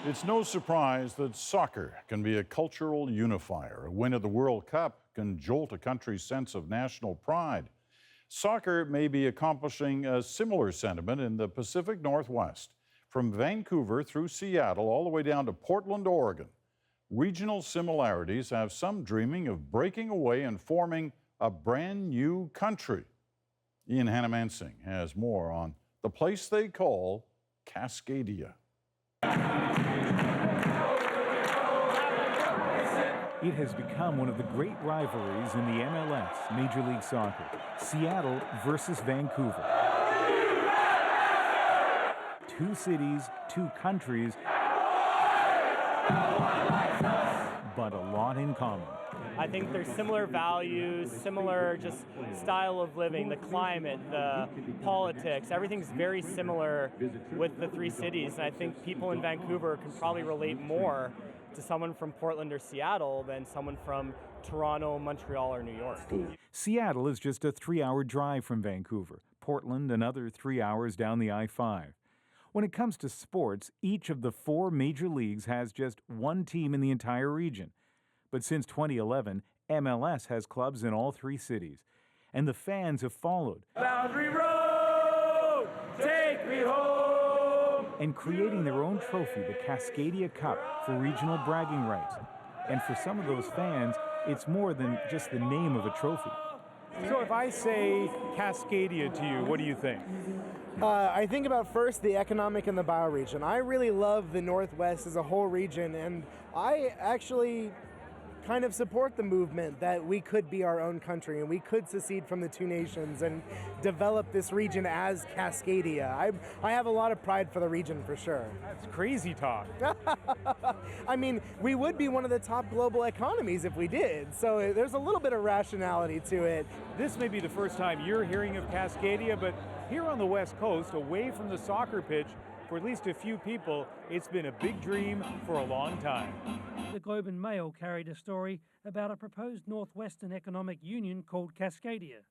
It's no surprise that soccer can be a cultural unifier. A win at the World Cup can jolt a country's sense of national pride. Soccer may be accomplishing a similar sentiment in the Pacific Northwest. From Vancouver through Seattle all the way down to Portland, Oregon, regional similarities have some dreaming of breaking away and forming a brand new country. Ian Hannamansing has more on the place they call Cascadia. It has become one of the great rivalries in the MLS, Major League Soccer. Seattle versus Vancouver. Two cities, two countries, but a lot in common. I think there's similar values, similar just style of living, the climate, the politics, everything's very similar with the three cities. And I think people in Vancouver can probably relate more to someone from Portland or Seattle than someone from Toronto, Montreal, or New York. Seattle is just a 3-hour drive from Vancouver. Portland, another 3 hours down the I-5. When it comes to sports, each of the 4 major leagues has just one team in the entire region. But since 2011, MLS has clubs in all 3 cities. And the fans have followed. Boundary Road, take me home! And creating their own trophy, the Cascadia Cup, for regional bragging rights. And for some of those fans, it's more than just the name of a trophy. So if I say Cascadia to you, what do you think? I think about first the economic and the bioregion. I really love the Northwest as a whole region, and I actually kind of support the movement that we could be our own country and we could secede from the 2 nations and develop this region as Cascadia. I have a lot of pride for the region for sure. That's crazy talk. I mean, we would be one of the top global economies if we did, so there's a little bit of rationality to it. This may be the first time you're hearing of Cascadia, but here on the West Coast, away from the soccer pitch, for at least a few people, it's been a big dream for a long time. The Globe and Mail carried a story about a proposed Northwestern Economic Union called Cascadia.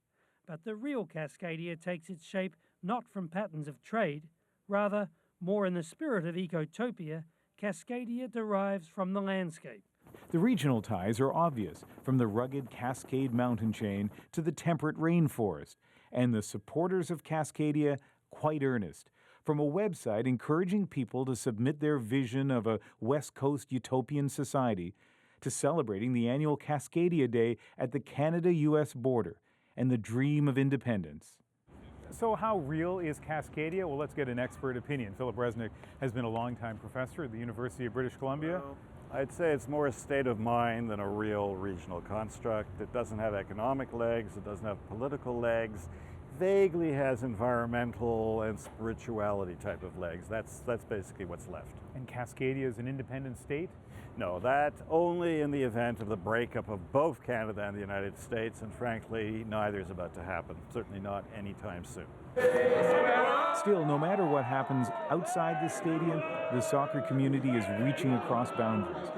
But the real Cascadia takes its shape not from patterns of trade. Rather, more in the spirit of ecotopia, Cascadia derives from the landscape. The regional ties are obvious, from the rugged Cascade mountain chain to the temperate rainforest. And the supporters of Cascadia, quite earnest. From a website encouraging people to submit their vision of a West Coast utopian society, to celebrating the annual Cascadia Day at the Canada-U.S. border and the dream of independence. So how real is Cascadia? Well, let's get an expert opinion. Philip Resnick has been a longtime professor at the University of British Columbia. Well, I'd say it's more a state of mind than a real regional construct. It doesn't have economic legs, it doesn't have political legs. Vaguely has environmental and spirituality type of legs. That's basically what's left. And Cascadia is an independent state? No, that only in the event of the breakup of both Canada and the United States, and frankly, neither is about to happen. Certainly not anytime soon. Still, no matter what happens outside the stadium, the soccer community is reaching across boundaries.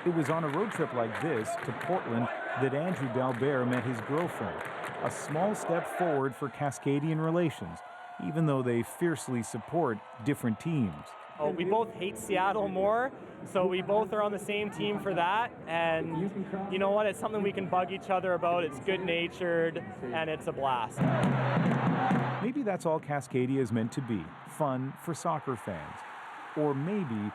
It was on a road trip like this to Portland that Andrew Dalbert met his girlfriend, a small step forward for Cascadian relations, even though they fiercely support different teams. Oh, we both hate Seattle more, so we both are on the same team for that. And you know what? It's something we can bug each other about. It's good-natured, and it's a blast. Maybe that's all Cascadia is meant to be, fun for soccer fans. Or maybe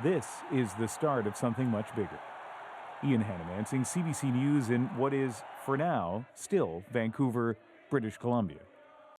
this is the start of something much bigger. Ian Hannamansing, CBC News in what is, for now, still Vancouver, British Columbia.